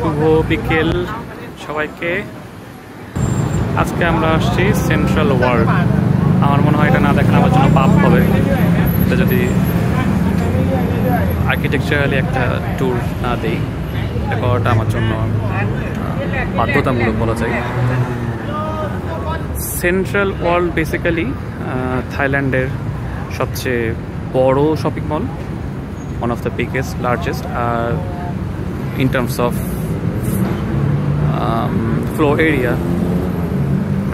শুভ বিকেল সবাইকে। আজকে আমরা আসছি সেন্ট্রাল ওয়ার্ল্ড। আমার মনে হয় এটা না দেখেন আমার জন্য পাপ হবে। এটা যদি আর্কিটেকচারালি একটা ট্যুর না দিই, এটা করাটা আমার জন্য বাধ্যতামূলক বলা যায়। সেন্ট্রাল ওয়ার্ল্ড বেসিক্যালি থাইল্যান্ডের সবচেয়ে বড় shopping mall, one of the biggest, largest in terms of floor area,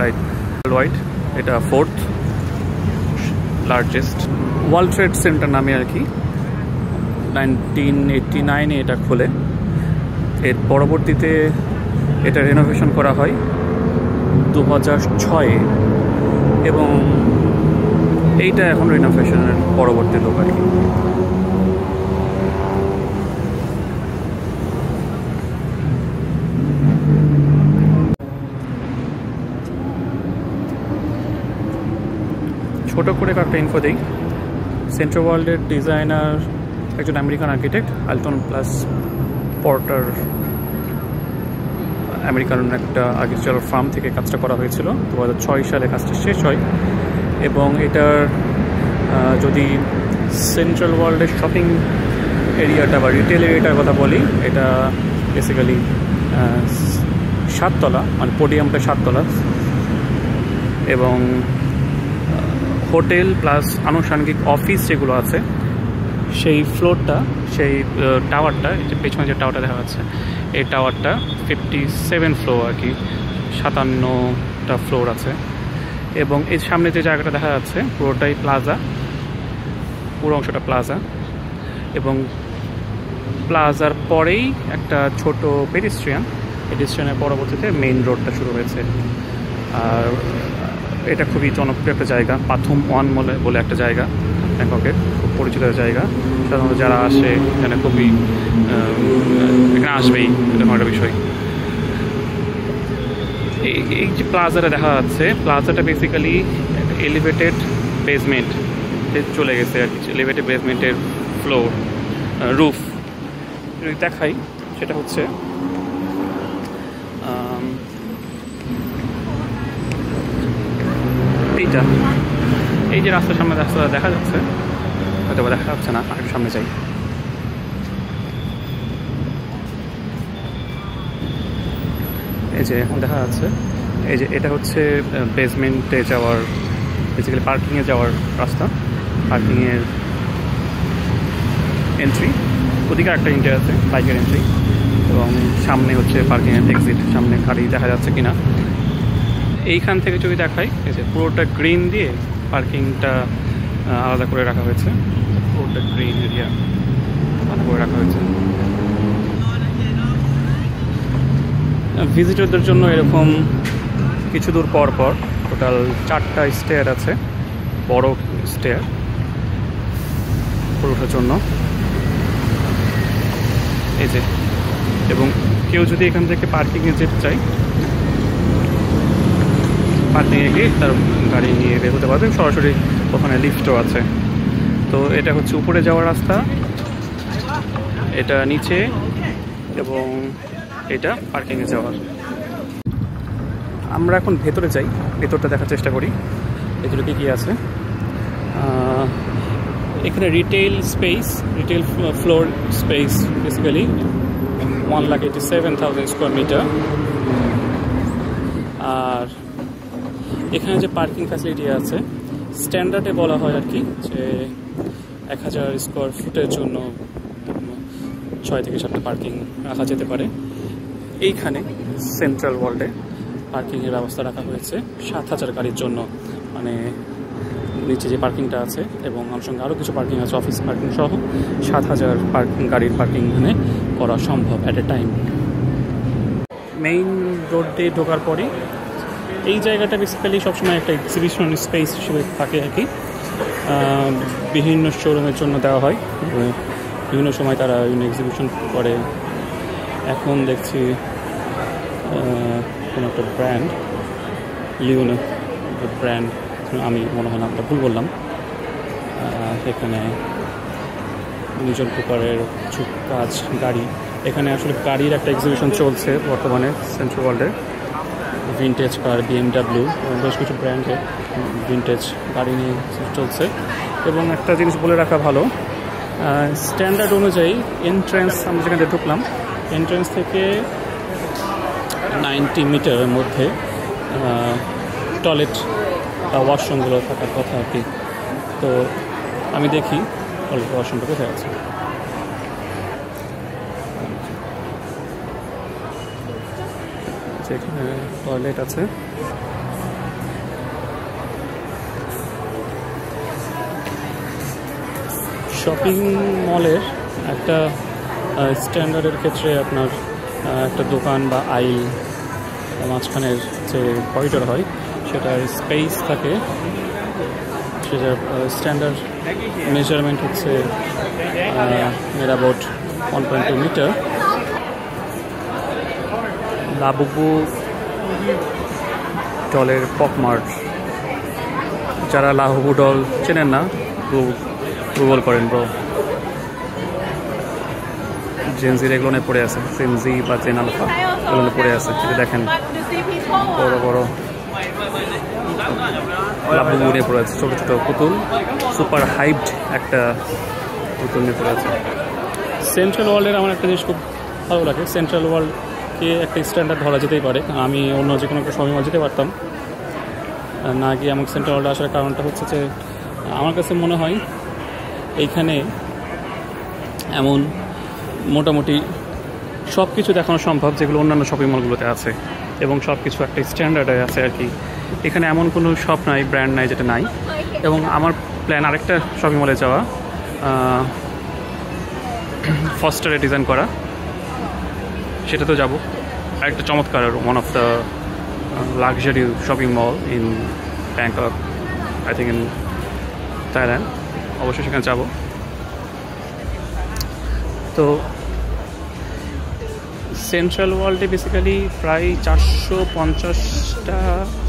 right? Worldwide, এটা fourth largest. World Trade Center নামে আর কি 1989 এটা খোলে। এর পরবর্তীতে এটা রেনোভেশন করা হয় 2006 এবং এইটা এখন রেনোভেশনের পরবর্তী লোক আর কি। ছোটো করে একটা ইনফো দিই। সেন্ট্রাল ওয়ার্ল্ডের ডিজাইনার একজন American architect, Alton plus Porter. American একটা আর্কিটেকচারাল ফার্ম থেকে কাজটা করা হয়েছিল। 2006 সালে কাজটা শেষ হয় এবং এটার যদি সেন্ট্রাল ওয়ার্ল্ডের শপিং এরিয়াটা বা রিটেল এরিয়াটার কথা বলি, এটা বেসিক্যালি 7 তলা, মানে পোডিয়ামটা 7 তলা এবং হোটেল প্লাস আনুষঙ্গিক অফিস যেগুলো আছে সেই ফ্লোরটা, সেই টাওয়ারটা, যে পেছনে যে টাওয়ারটা দেখা যাচ্ছে, এই টাওয়ারটা 57 ফ্লোর আর কি, 57টা ফ্লোর আছে। এবং এর সামনে যে জায়গাটা দেখা যাচ্ছে পুরোটাই প্লাজা, পুরো অংশটা প্লাজা। এবং প্লাজার পরেই একটা ছোট পেডিস্ট্রিয়ানের পরবর্তীতে মেইন রোডটা শুরু হয়েছে। আর এটা খুবই জনপ্রিয় একটা জায়গা, পাথুম ওয়ান বলে একটা জায়গা, ব্যাংককের খুব পরিচিত জায়গা। সাধারণত যারা আসে এখানে খুবই এখানে আসবেই, এরকম একটা বিষয়। এই যে প্লাজাটা দেখা যাচ্ছে, প্লাজাটা বেসিক্যালি এলিভেটেড বেসমেন্ট চলে গেছে আর কি। এলিভেটেড বেসমেন্টের ফ্লোর, রুফ যদি দেখাই, সেটা হচ্ছে এইটা, এই যে রাস্তার সামনে রাস্তা দেখা যাচ্ছে, হয়তো দেখা যাচ্ছে না, আর সামনে যাই। এই যে দেখা যাচ্ছে, এই যে এটা হচ্ছে বেসমেন্টে যাওয়ার, বেসিক্যালি পার্কিংয়ে যাওয়ার রাস্তা, পার্কিংয়ের এন্ট্রি। ওদিকে একটা এন্ট্রি আছে, বাইকের এন্ট্রি, এবং সামনে হচ্ছে পার্কিংয়ের এক্সিট। সামনে গাড়ি দেখা যাচ্ছে কিনা এইখান থেকে যদি দেখাই, এই যে পুরোটা গ্রিন দিয়ে পার্কিংটা আলাদা করে রাখা হয়েছে, পুরোটা গ্রিন এরিয়া আলাদা করে রাখা হয়েছে। ভিজিটরদের জন্য এরকম কিছু দূর পর পর টোটাল 4টা স্টেয়ার আছে, বড় স্টেয়ার পুরোটার জন্য। এই যে, এবং কেউ যদি এখান থেকে পার্কিংয়ে যেতে চায়, পার্কিংয়ে গিয়ে তার গাড়ি নিয়ে বের হতে পারবে। সরাসরি ওখানে লিফটও আছে। তো এটা হচ্ছে উপরে যাওয়ার রাস্তা, এটা নিচে, এবং এটা পার্কিংয়ে যাওয়ার। আমরা এখন ভেতরে যাই, ভেতরটা দেখার চেষ্টা করি ভেতরে কী কী আছে। এখানে retail floor space basically 1,87,000 square meter. আর এখানে যে পার্কিং ফ্যাসিলিটি আছে, স্ট্যান্ডার্ডে বলা হয় আর কি, যে 1000 স্কোয়ার ফুটের জন্য 6 থেকে 7টা পার্কিং রাখা যেতে পারে। এইখানে সেন্ট্রাল ওয়ার্ল্ডে পার্কিংয়ের ব্যবস্থা রাখা হয়েছে 7,000 গাড়ির জন্য, মানে নিচে যে পার্কিংটা আছে এবং আমার সঙ্গে আরও কিছু পার্কিং আছে, অফিস পার্কিং সহ 7,000 গাড়ির পার্কিং এখানে করা সম্ভব at a time. Main road দিয়ে ঢোকার পরে এই জায়গাটা বেসিক্যালি সবসময় একটা এক্সিবিশন স্পেস হিসেবে থাকে আর কি। বিভিন্ন শোরুমের জন্য দেওয়া হয়, বিভিন্ন সময় তারা বিভিন্ন এক্সিবিশন করে। এখন দেখছি কোনো একটা ব্র্যান্ড, লিওনো ব্র্যান্ড, আমি মনে হয় নামটা ভুল বললাম, এখানে নিজন কুপারের কিছু কাজ, গাড়ি এখানে আসলে গাড়ির একটা এক্সিবিশন চলছে বর্তমানে সেন্ট্রাল ওয়ার্ল্ডে। ভিনটেজ কার, BMW বেশ কিছু ব্র্যান্ডের ভিনটেজ গাড়ি নিয়ে চলছে। এবং একটা জিনিস বলে রাখা ভালো, স্ট্যান্ডার্ড অনুযায়ী এন্ট্রেন্স, আমরা যেখানে ঢুকলাম এন্ট্রেন্স থেকে 90 মিটারের মধ্যে টয়লেট বা ওয়াশরুমগুলো থাকার কথা আর কি। তো আমি দেখি টয়লেট ওয়াশরুমটা কোথায় আছে। এখানে টয়লেট আছে। শপিং মলের একটা স্ট্যান্ডার্ডের ক্ষেত্রে আপনার একটা দোকান বা আইল মাঝখানের যে করিডোর হয় সেটার স্পেস থাকে, সেটার স্ট্যান্ডার্ড মেজারমেন্ট হচ্ছে অ্যাবাউট 1.2 মিটার। লাবুবু ডলের পপ মার্ট, যারা লাবুবু ডল চেনেন না গুগল করেন ব্রো। জেনজির এগুলো পড়ে আছে, জেনজি বা জেন আলফা এগুলো পড়ে আছে, সেটা দেখেন বড় বড় লাবুবু নিয়ে পড়ে আছে, ছোটো ছোটো পুতুল, সুপার হাইপড একটা পুতুল নিয়ে পড়ে আছে। সেন্ট্রাল ওয়ার্ল্ডের আমার একটা জিনিস খুব ভালো লাগে, সেন্ট্রাল ওয়ার্ল্ডকে একটা স্ট্যান্ডার্ড ধরা যেতেই পারে। আমি অন্য যে কোনো একটা শপিং মল যেতে পারতাম না, গিয়ে আমাকে সেন্ট্রাল ওয়ার্ল্ডে আসার কারণটা হচ্ছে যে আমার কাছে মনে হয় এইখানে এমন মোটামুটি সব কিছু দেখানো সম্ভব যেগুলো অন্যান্য শপিং মলগুলোতে আছে, এবং সব কিছু একটা স্ট্যান্ডার্ডে আছে আর কি। এখানে এমন কোনো শপ নাই, ব্র্যান্ড নাই যেটা নাই। এবং আমার প্ল্যান আরেকটা শপিং মলে যাওয়া, ফস্টারে ডিজাইন করা, সেটা তো যাবো। আরেকটা চমৎকার one of the luxury shopping mall in Bangkok, I think in Thailand, অবশ্যই সেখানে যাব। তো সেন্ট্রাল ওয়ার্ল্ডে বেসিক্যালি প্রায়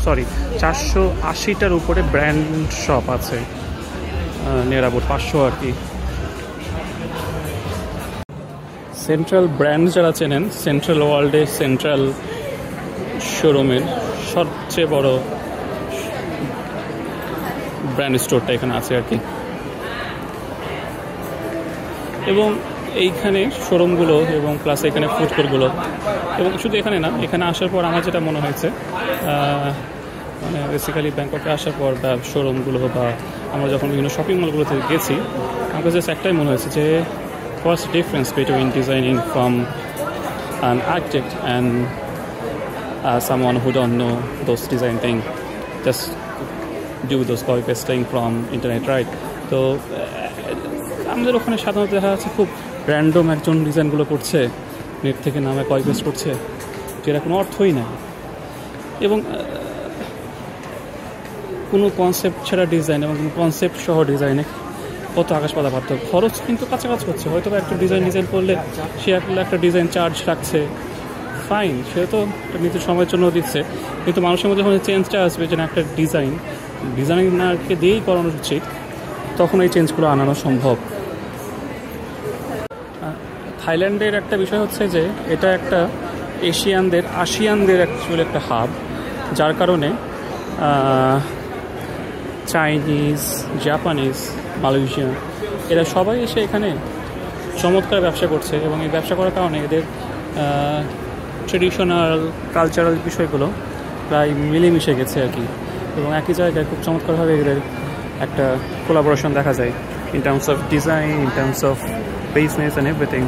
480টার উপরে ব্র্যান্ড শপ আছে, নিয়ার অ্যাবাউট 500 আর কি। সেন্ট্রাল ব্র্যান্ড যারা চেনেন, সেন্ট্রাল ওয়ার্ল্ডে সেন্ট্রাল শোরুমের সবচেয়ে বড় ব্র্যান্ড স্টোরটা এখানে আছে আর কি। এবং এইখানে শোরুমগুলো এবং প্লাস এখানে ফুড কোর্টগুলো, এবং শুধু এখানে না, এখানে আসার পর আমার যেটা মনে হয়েছে, মানে বেসিক্যালি ব্যাংককে আসার পর বা শোরুমগুলো বা আমরা যখন বিভিন্ন শপিং মলগুলোতে গেছি, আমার কাছে একটাই মনে হয়েছে যে what's the difference between designing from an architect and someone who don't know those design thing, just do those copy pasting from internet, right? তো আমাদের ওখানে সাধারণত দেখা যাচ্ছে খুব র্যান্ডম একজন ডিজাইনগুলো করছে, নেট থেকে নামে কপি পেস্ট করছে, যেটা কোনো অর্থই না। এবং কোনো কনসেপ্ট ছাড়া ডিজাইন এবং কোনো কনসেপ্ট সহ ডিজাইনে কত আকাশ পাতা পার্থক্য। খরচ কিন্তু কাছাকাছি হচ্ছে, হয়তো একটা ডিজাইন করলে সে একটা ডিজাইন চার্জ রাখছে, ফাইন, সে তো নিজের সময়ের জন্য দিচ্ছে, কিন্তু মানুষের মধ্যে যখন চেঞ্জটা আসবে যে একটা ডিজাইনারকে দিয়েই করানো উচিত, তখন এই চেঞ্জগুলো আনানো সম্ভব। থাইল্যান্ডের একটা বিষয় হচ্ছে যে এটা একটা আসিয়ানদের অ্যাকচুয়ালি একটা হাব, যার কারণে চাইনিজ, জাপানিজ, মালয়েশিয়ান এরা সবাই এসে এখানে চমৎকার ব্যবসা করছে, এবং এই ব্যবসা করার কারণে এদের ট্রেডিশনাল কালচারাল বিষয়গুলো প্রায় মিলেমিশে গেছে আর কি। এবং একই জায়গায় খুব চমৎকারভাবে এদের একটা কোলাবোরেশন দেখা যায় in terms of design, in terms of business and everything.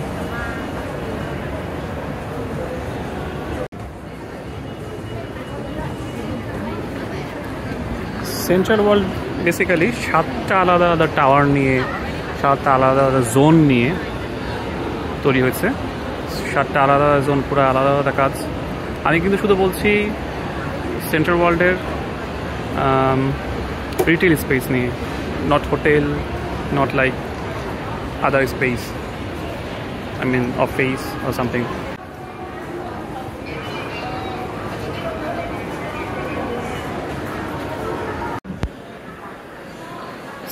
Central world basically 7টা আলাদা আলাদা টাওয়ার নিয়ে, 7টা আলাদা আলাদা জোন নিয়ে তৈরি হয়েছে। 7টা আলাদা আলাদা জোন, পুরো আলাদা আলাদা কাজ। আমি কিন্তু শুধু বলছি সেন্ট্রাল ওয়ার্ল্ডের রিটেল স্পেস নিয়ে, not hotel, not like other space, I mean office or something.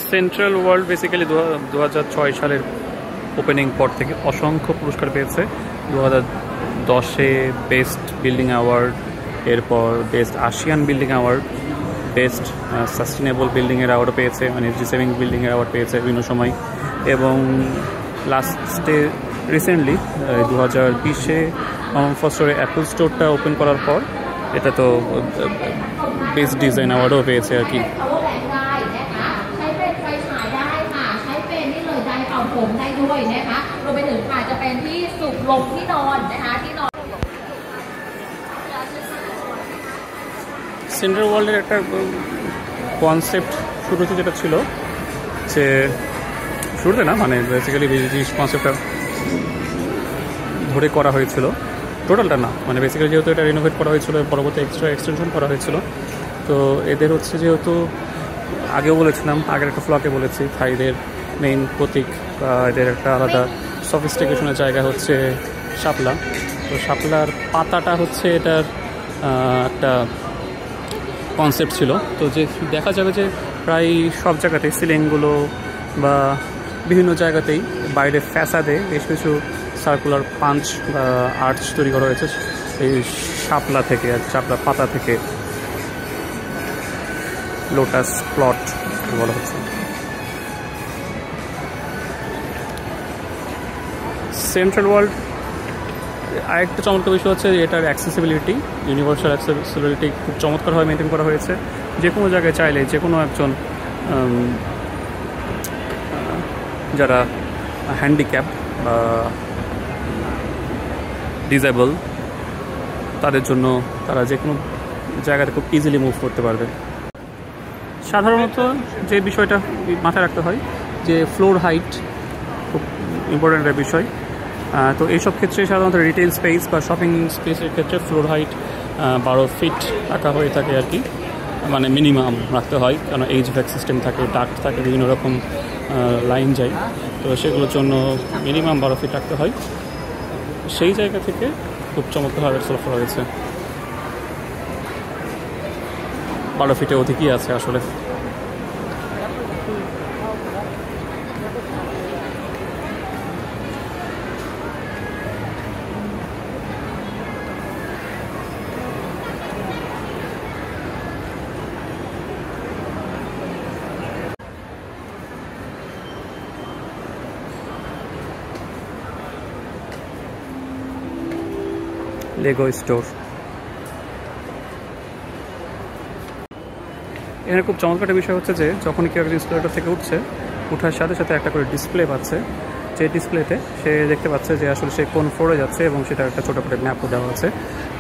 Central world basically 2006 সালের ওপেনিং পর থেকে অসংখ্য পুরস্কার পেয়েছে, 2010-এ বেস্ট বিল্ডিং অ্যাওয়ার্ড, এরপর best ASEAN building award, best sustainable বিল্ডিংয়ের অ্যাওয়ার্ডও পেয়েছে, মানে এনার্জি সেভিং বিল্ডিংয়ের অ্যাওয়ার্ড পেয়েছে বিভিন্ন সময়। এবং লাস্টে রিসেন্টলি 2020-এ ফস্টরে অ্যাপল স্টোরটা ওপেন করার পর এটা তো বেস্ট ডিজাইন অ্যাওয়ার্ডও পেয়েছে আর কি। সেন্ট্রাল ওয়ার্ল্ডের একটা কনসেপ্ট শুরুতে যেটা ছিল যে, শুরুতে না মানে বেসিক্যালি কনসেপ্টটা ধরে করা হয়েছিল, টোটালটা না, মানে বেসিক্যালি যেহেতু এটা রিনোভেট করা হয়েছিল, পরবর্তী এক্সট্রা এক্সটেনশন করা হয়েছিল। তো এদের হচ্ছে যেহেতু আগেও বলেছিলাম, আগের একটা ফ্লকে বলেছি, থাইদের মেইন প্রতীক বা এদের একটা আলাদা সফিস্টিকেশনের জায়গা হচ্ছে শাপলা। তো শাপলার পাতাটা হচ্ছে এটার একটা কনসেপ্ট ছিল। তো যে দেখা যাবে যে প্রায় সব জায়গাতেই সিলিংগুলো বা বিভিন্ন জায়গাতেই বাইরে ফ্যাসাদে বেশ কিছু সার্কুলার পাঞ্চ বা আর্চ তৈরি করা হয়েছে এই শাপলা থেকে, আর শাপলা পাতা থেকে, লোটাস প্লট বলা হচ্ছে। সেন্ট্রাল ওয়ার্ল্ড আরেকটা চমৎকার বিষয় হচ্ছে এটার অ্যাক্সেসিবিলিটি, ইউনিভার্সাল অ্যাক্সেসিবিলিটি খুব চমৎকারভাবে মেনটেন করা হয়েছে। যে কোনো জায়গায় চাইলে যে কোনো একজন যারা হ্যান্ডিক্যাপ বা ডিসেবল তাদের জন্য তারা যে কোনো জায়গাতে খুব ইজিলি মুভ করতে পারবে। সাধারণত যে বিষয়টা মাথায় রাখতে হয় যে ফ্লোর হাইট খুব ইম্পর্ট্যান্ট একটা বিষয়। তো এইসব ক্ষেত্রে সাধারণত রিটেল স্পেস বা শপিং স্পেসের ক্ষেত্রে ফ্লোর হাইট 12 ফিট রাখা হয়ে থাকে আর কি, মানে মিনিমাম রাখতে হয়, কারণ এইচভ্যাক সিস্টেম থাকে, ডাক্ট থাকে, বিভিন্ন রকম লাইন যায়, তো সেগুলোর জন্য মিনিমাম 12 ফিট রাখতে হয়। সেই জায়গা থেকে খুব চমৎকারভাবে সলভ করা হয়েছে। 12 ফিটে অধিকই আছে আসলে। লেগো স্টোর, এখানে খুব চমৎকার বিষয় হচ্ছে যে যখনই কেউ এসকেলেটর থেকে উঠছে, ওঠার সাথে সাথে একটা করে ডিসপ্লে পাচ্ছে, যে ডিসপ্লেতে সে দেখতে পাচ্ছে যে আসলে সে কোন ফ্লোরে যাচ্ছে, এবং সেটা একটা ছোটো করে ম্যাপও দেওয়া আছে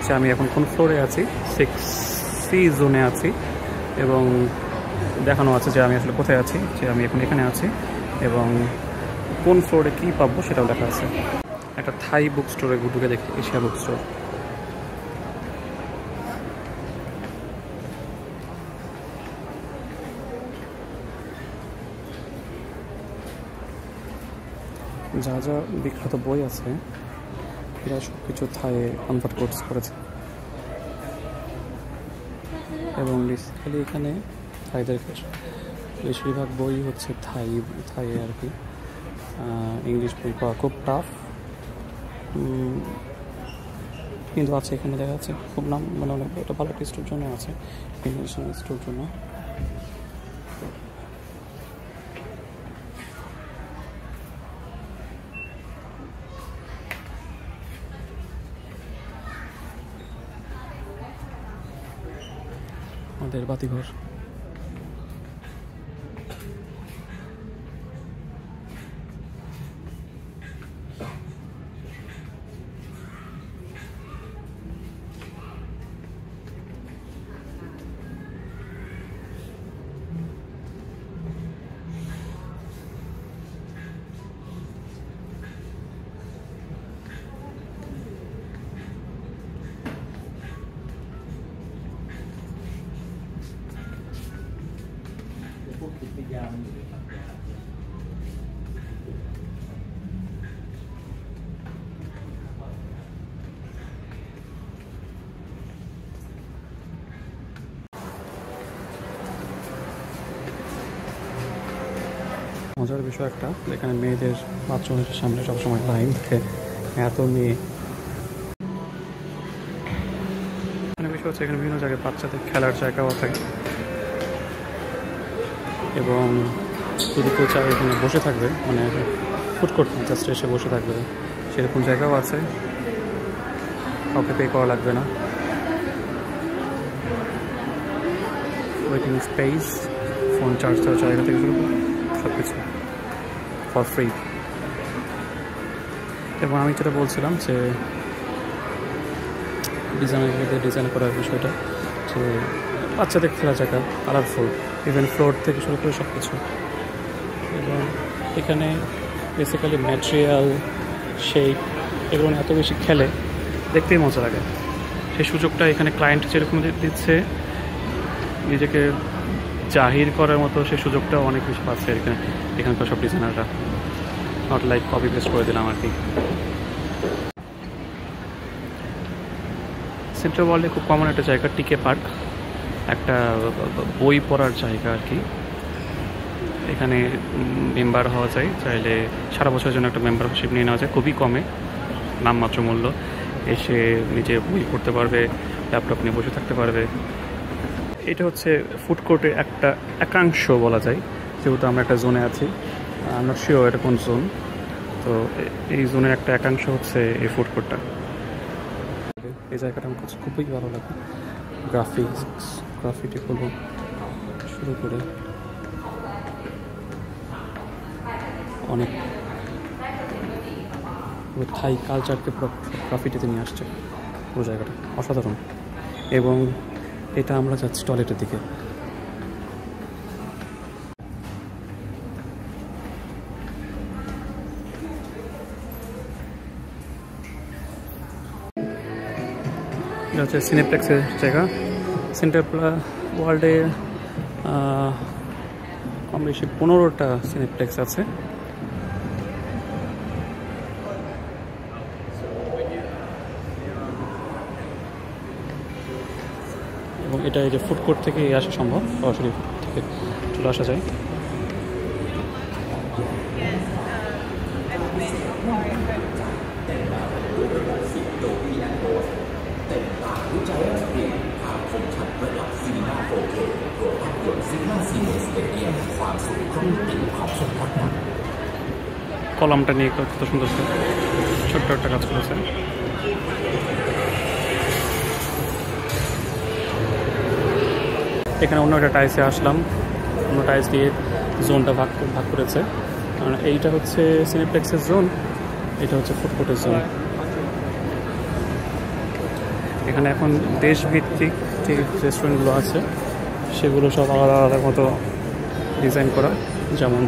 যে আমি এখন কোন ফ্লোরে আছি, 6C জোনে আছি, এবং দেখানো আছে যে আমি আসলে কোথায় আছি, যে আমি এখন এখানে আছি, এবং কোন ফ্লোরে কী পাবো সেটাও লেখা আছে। একটা থাই বুক স্টোরে ঢুকে দেখি, এশিয়া বুক স্টোর। যা যা বিখ্যাত বই আছে এরা সব কিছু থাইয়ে কনভার্ট করেছে, এবং বেসিক্যালি এখানে থাইদের বেশিরভাগ বই হচ্ছে থাইয়ে আর কি। ইংলিশ বই পাওয়া খুব টাফ, কিন্তু আছে এখানে, দেখা যাচ্ছে খুব নাম, মানে অনেক একটা ভালো একটা স্টোর জন্য আছে, ইন্টারন্যাশনাল স্টোর জন্য। আমাদের বাতিঘর, মজার বিষয় একটা, এখানে মেয়েদের বাথরুমের সামনে সবসময় লাইন থাকে, এত মেয়ে হচ্ছে এখানে বিভিন্ন জায়গায় বাচ্চাদের খেলার জায়গাও আছে, এবং যদি কেউ চায় এখানে বসে থাকবে, মানে ফুড কোর্ট জাস্ট এসে বসে থাকবে, সেরকম জায়গাও আছে, কাউকে পে করা লাগবে না। ওয়েটিং স্পেস, ফোন চার্জ দেওয়ার জায়গা থেকে শুরু করে সব কিছু ফর ফ্রি। এবং আমি যেটা বলছিলাম যে ডিজাইন করার বিষয়টা, যে বাচ্চাদের খেলা জায়গা কালারফুল, ইভেন ফ্লোর থেকে শুরু করে সব কিছু। এবং এখানে বেসিক্যালি ম্যাটেরিয়াল, শেপ এগুলো এত বেশি খেলে দেখতেই মজা লাগে। সেই সুযোগটা এখানে ক্লায়েন্ট যেরকম দিচ্ছে, নিজেকে জাহির করার মতো সেই সুযোগটা অনেক বেশি পাচ্ছে এখানকার সব ডিজাইনাররা। নট লাইক কপি পেস্ট করে দিলাম আর কি। সেন্ট্রাল ওয়ার্ল্ডে খুব কমন একটা জায়গা টিকে পার্ক, একটা বই পড়ার জায়গা আর কি। এখানে মেম্বার হওয়া যায়, চাইলে সারা বছরের জন্য একটা মেম্বারশিপ নিয়ে নেওয়া যায় খুবই কমে, নামমাত্র মূল্য। এসে নিজে বই পড়তে পারবে, ল্যাপটপ নিয়ে বসে থাকতে পারবে। এটা হচ্ছে ফুড কোর্টের একটা একাংশ বলা যায়, যেহেতু আমরা একটা জোনে আছি, নট শিওর এটা কোন জোন। তো এই জোনের একটা একাংশ হচ্ছে এই ফুড কোর্টটা। এই জায়গাটা আমার কাছে খুবই ভালো লাগে। গ্রাফিটি করবো শুরু করে অনেক থাই কালচারকে পুরো গ্রাফিটিতে নিয়ে আসছে পুরো জায়গাটা, অসাধারণ। এবং এটা আমরা যাচ্ছি টয়লেটের দিকে। এটা হচ্ছে সিনেপ্লেক্সের জায়গা। সেন্ট্রাল ওয়ার্ল্ডে কম বেশি 15টা সিনেপ্লেক্স আছে। এবং এটা এই যে ফুড কোর্ট থেকে আসা সম্ভব, সরাসরি থেকে চলে আসা যায়। কলামটা নিয়ে কত সুন্দর ছোট্ট একটা কাজ করেছে। এখানে অন্য একটা টাইলসে আসলাম, অন্য টাইলস দিয়ে জোনটা ভাগ করেছে। কারণ এইটা হচ্ছে সিনেপ্লেক্সের জোন, এটা হচ্ছে ফুড কোর্টের জোন। এখানে এখন দেশভিত্তিক যে রেস্টুরেন্টগুলো আছে সেগুলো সব আলাদা আলাদা মতো ডিজাইন করা, যেমন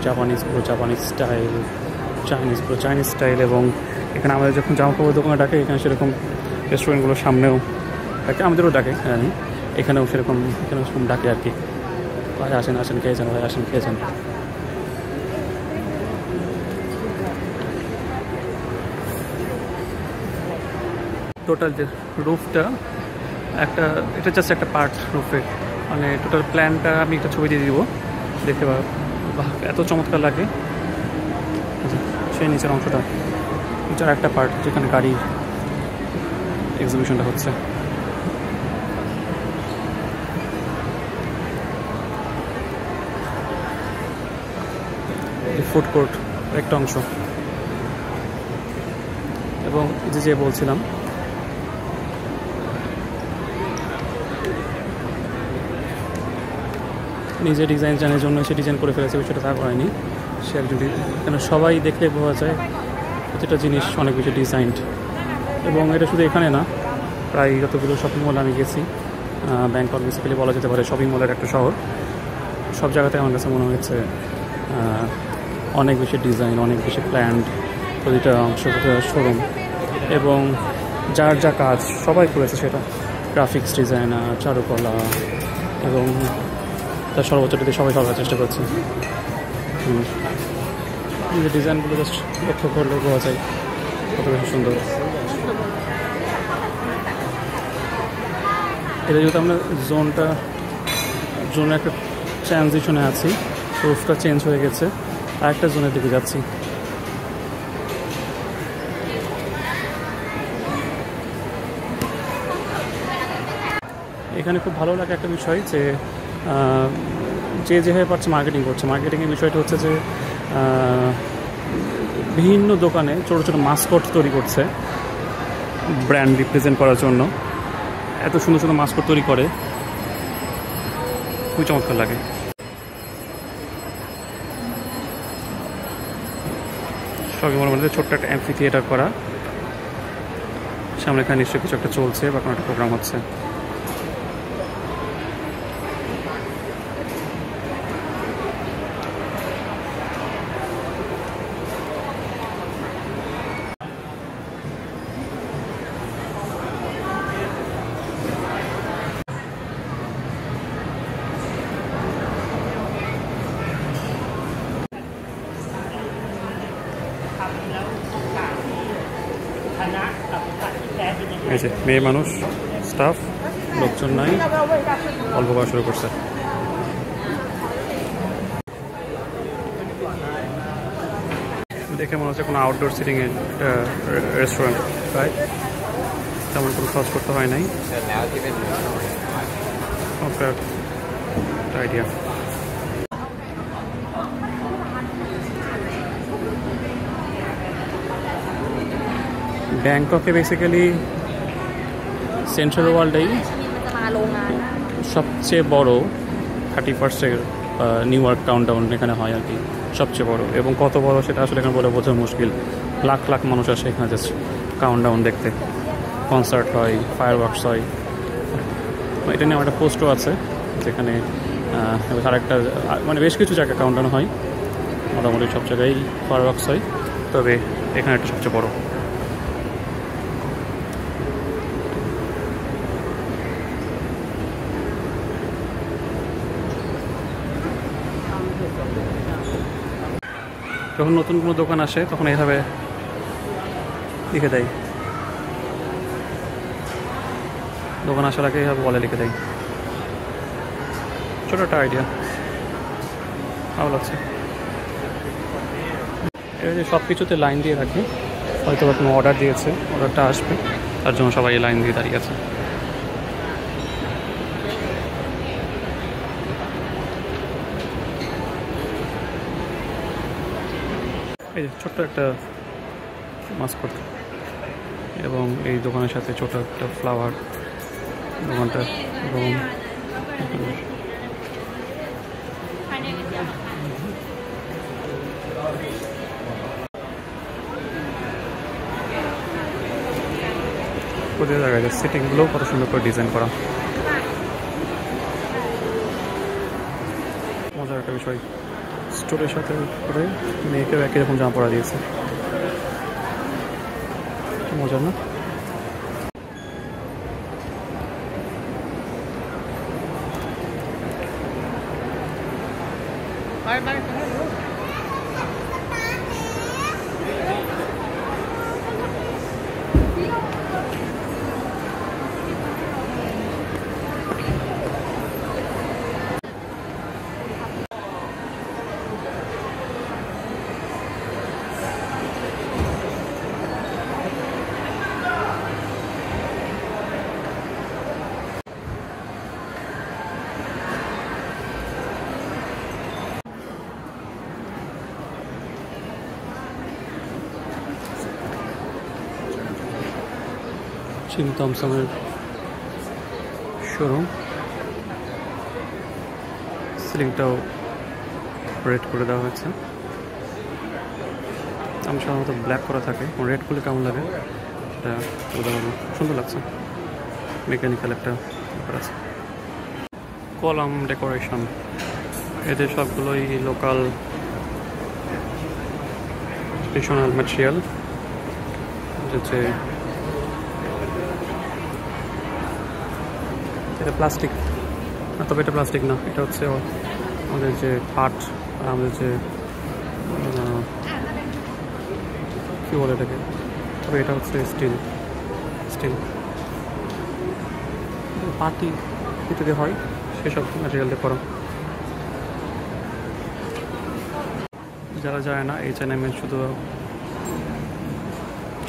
জাপানিজ স্টাইল, চাইনিজ স্টাইল। এবং এখানে আমাদের যখন জামা কাপড় দোকানে ডাকে, এখানে সেরকম রেস্টুরেন্টগুলোর সামনেও ডাকে, আমাদেরও ডাকে জানি, এখানেও সেরকম ডাকে আর কি। ভাই আসেন খেয়ে যান, ভাই আসেন খেয়ে যান। টোটাল যে রুফটা এটা জাস্ট একটা পার্ট রুফে, মানে টোটাল প্ল্যানটা আমি একটা ছবি দিয়ে দিব, দেখতে পাবো। এত চমৎকার লাগে। সেই নিচের অংশটা এটার একটা পার্ট, যেখানে গাড়ি এক্সিবিশনটা হচ্ছে। ফুড কোর্ট একটা অংশ। এবং যে বলছিলাম, নিজে ডিজাইন জানার জন্য সে ডিজাইন করে ফেলেছে, বিষয়টা তা করেনি সে একজন। কেন সবাই দেখলে বোঝা যায় প্রতিটা জিনিস অনেক বেশি ডিজাইনড। এবং এটা শুধু এখানে না, প্রায় যতগুলো শপিং মল আমি গেছি, ব্যাংকক বেসিক্যালি বলা যেতে পারে শপিং মলের একটা শহর, সব জায়গাতে আমার কাছে মনে হয়েছে অনেক বেশি ডিজাইন, অনেক বেশি প্ল্যান্ড, প্রতিটা অংশ, প্রতিটা শোরুম। এবং যার যা কাজ সবাই করেছে, সেটা গ্রাফিক্স ডিজাইনার, চারুকলা, এবং তার সর্বোচ্চটাতে সবাই করার চেষ্টা করছে। যে ডিজাইনগুলো জাস্ট লক্ষ্য করলে বোঝা যায় কত বেশি সুন্দর। এটা যেহেতু আমরা জোনে একটা ট্রানজিশনে আছি, রুফটা চেঞ্জ হয়ে গেছে, আরেকটা জোনের দিকে যাচ্ছি। এখানে খুব ভালো লাগে একটা বিষয় যে যে যেভাবে পারছে মার্কেটিং করছে। মার্কেটিংয়ের বিষয়টা হচ্ছে যে বিভিন্ন দোকানে ছোটো ছোটো মাস্কট তৈরি করছে ব্র্যান্ড রিপ্রেজেন্ট করার জন্য। এত সুন্দর সুন্দর মাস্কট তৈরি করে, খুবই চমৎকার লাগে। শপিং মলের মধ্যে ছোট্ট একটা অ্যাম্ফি থিয়েটার করা, সামনে এখানে নিশ্চয়ই কিছু একটা চলছে বা কোনো একটা প্রোগ্রাম হচ্ছে। এই যে মেয়ে মানুষ, স্টাফ, লোকজন নাই, অল্প করা শুরু করছে। দেখে মনে হচ্ছে কোনো আউটডোর সিটিং এর রেস্টুরেন্ট, রাইট? তেমন কোনো খরচ করতে হয় নাই, আইডিয়া। ব্যাংককে বেসিক্যালি সেন্ট্রাল ওয়ার্ল্ডেই সবচেয়ে বড় 31st নিউ ইয়র্ক কাউন্টডাউন এখানে হয় আর কি, সবচেয়ে বড়। এবং কত বড় সেটা আসলে এখানে বলে বোঝা মুশকিল। লাখ লাখ মানুষ আসে এখানে জাস্ট কাউন্টডাউন দেখতে। কনসার্ট হয়, ফায়ার ওয়ার্কস হয়। এটা নিয়ে আমার একটা পোস্টও আছে যেখানে আরেকটা মানে বেশ কিছু জায়গায় কাউন্টডাউন হয়, মোটামুটি সব জায়গায় ফায়ার ওয়ার্কস হয়, তবে এখানে একটা সবচেয়ে বড়। যখন নতুন কোনো দোকান আসে তখন এইভাবে লিখে দেয়, দোকান আসার আগে এইভাবে বলে লিখে দেয়। ছোটো একটা আইডিয়া, ভালো লাগছে। এই যে সব কিছুতে লাইন দিয়ে রাখে, হয়তো বা কোনো অর্ডার দিয়েছে, অর্ডারটা আসবে, তার জন্য সবাই লাইন দিয়ে দাঁড়িয়ে আছে। এই যে ছোট্ট একটা মাস্কট এবং এই দোকানের সাথে ছোট একটা ফ্লাওয়ার দোকানটা, এবং প্রতিটা জায়গায় সেটিংগুলোও কত সুন্দর করে ডিজাইন করা। মজার একটা বিষয়, স্টোরের সাথে করে মেয়েকেও একই রকম জামা পরা দিয়েছে, মজার না? চিন থমসনের শোরুম, সিলিংটাও রেড করে দেওয়া হয়েছে। আমি সাধারণত ব্ল্যাক করা থাকে, রেড করলে কেমন লাগে সেটা বলতে পারবো। সুন্দর লাগছে, মেকানিক্যাল একটা ব্যাপার আছে। কলাম ডেকোরেশন, এদের সবগুলোই লোকাল ট্রেডিশনাল ম্যাটেরিয়াল, হচ্ছে এটা প্লাস্টিক না, তবে এটা প্লাস্টিক না, এটা হচ্ছে আমাদের যে পাট, আমাদের যে কী বলে এটাকে, তবে এটা হচ্ছে স্টিল। পাটি যেটাতে হয় সেসব ম্যাটেরিয়াল দিয়ে করা। যারা যায় না H&M শুধু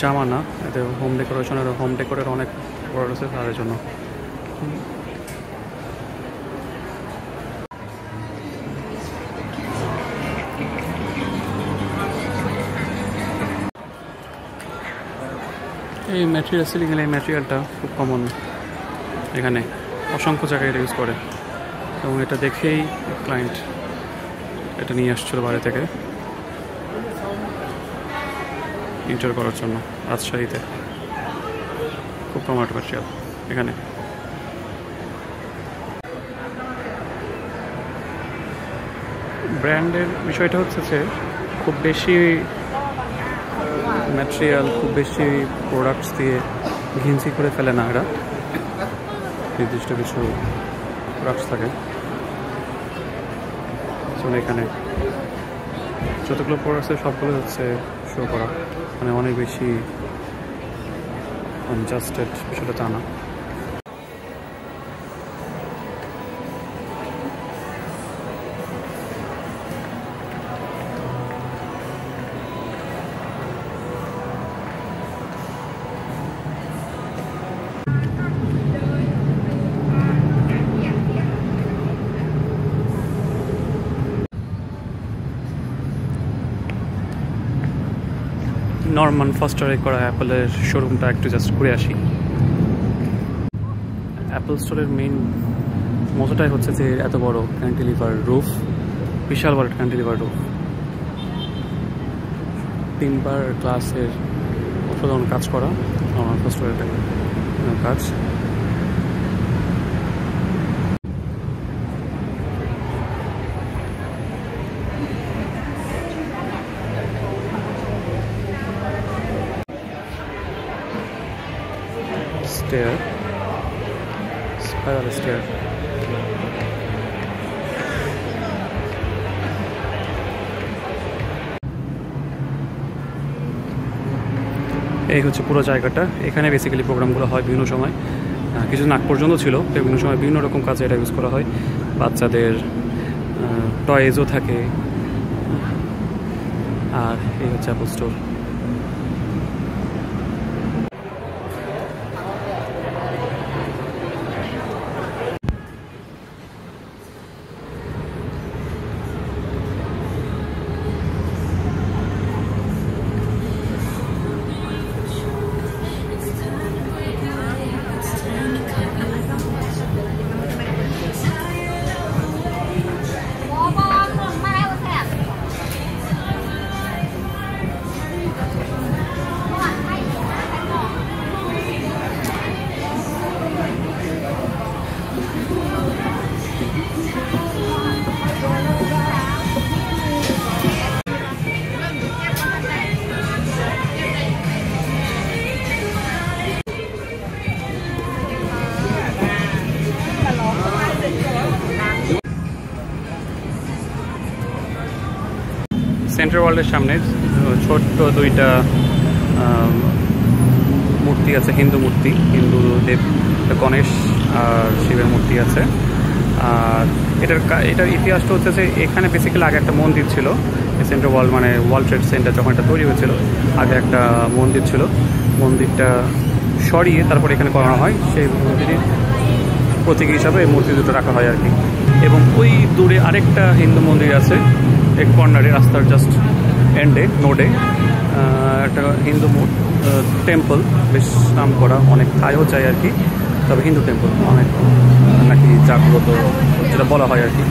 জামা না, এদের হোম ডেকোরেশনের অনেক প্রোডাক্ট আছে তাদের জন্য। এই ম্যাটেরিয়াল সিলিংয়ের এই ম্যাটেরিয়ালটা খুব কমন, এখানে অসংখ্য জায়গায় এটা ইউজ করে, এবং এটা দেখেই ক্লায়েন্ট এটা নিয়ে আসছিল বাইরে থেকে ইন্টার করার জন্য রাজশাহীতে। খুব কমন একটা ম্যাটেরিয়াল এখানে। ব্র্যান্ডের বিষয়টা হচ্ছে যে খুব বেশি ম্যাটেরিয়াল, খুব বেশি প্রোডাক্টস দিয়ে ঘিঞ্চি করে ফেলে না এরা, নির্দিষ্ট কিছু প্রোডাক্টস থাকে। এখানে যতগুলো প্রোডাক্টস সবগুলো হচ্ছে শো করা, মানে অনেক বেশি আনজাস্টেড বিষয়টা তা না। নরমান ফস্টারে করা অ্যাপেলের শোরুমটা একটু জাস্ট ঘুরে আসি। অ্যাপেল স্টোরের মেইন মজাটাই হচ্ছে যে এত বড় ক্যান্টিলিভার রুফ, বিশাল বড় ক্যান্টিলিভার রুফ, টিম্বার গ্লাসের অসাধারণ কাজ করা নরমান ফস্টারের কাজ। Stair, spiral stair. এই হচ্ছে পুরো জায়গাটা। এখানে বেসিক্যালি প্রোগ্রামগুলো হয় বিভিন্ন সময়, কিছুদিন আগ পর্যন্ত ছিল, বিভিন্ন সময় বিভিন্ন রকম কাজে এটা ইউজ করা হয়। বাচ্চাদের টয়েজও থাকে। আর এই হচ্ছে অ্যাপল স্টোর। সেন্ট্রাল ওয়ার্ল্ডের সামনে ছোট্ট দুইটা মূর্তি আছে, হিন্দু মূর্তি, হিন্দু দেব গণেশ আর শিবের মূর্তি আছে। আর এটার ইতিহাসটা হচ্ছে যে এখানে বেসিক্যালি আগে একটা মন্দির ছিল। সেন্ট্রাল ওয়ার্ল্ড মানে ওয়ার্ল্ড ট্রেড সেন্টার যখন এটা তৈরি হয়েছিল, আগে একটা মন্দির ছিল। মন্দিরটা সরিয়ে তারপর এখানে করানো হয়, সেই মন্দিরের প্রতীক হিসাবে এই মূর্তি দুটো রাখা হয় আর কি। এবং ওই দূরে আরেকটা হিন্দু মন্দির আছে, এক কর্নারে রাস্তার জাস্ট এন্ডে নোডে একটা হিন্দু টেম্পল, বেশ নাম করা, অনেক থাইও চাই আর কি, তবে হিন্দু টেম্পল অনেক নাকি জাগ্রত যেটা বলা হয় আর কি।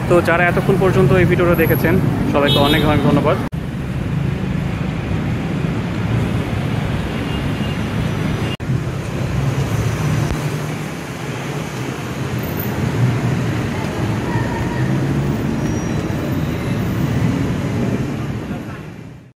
তো যারা এতক্ষণ পর্যন্ত এই ভিডিওটা দেখেছেন সবাইকে অনেক অনেক ধন্যবাদ।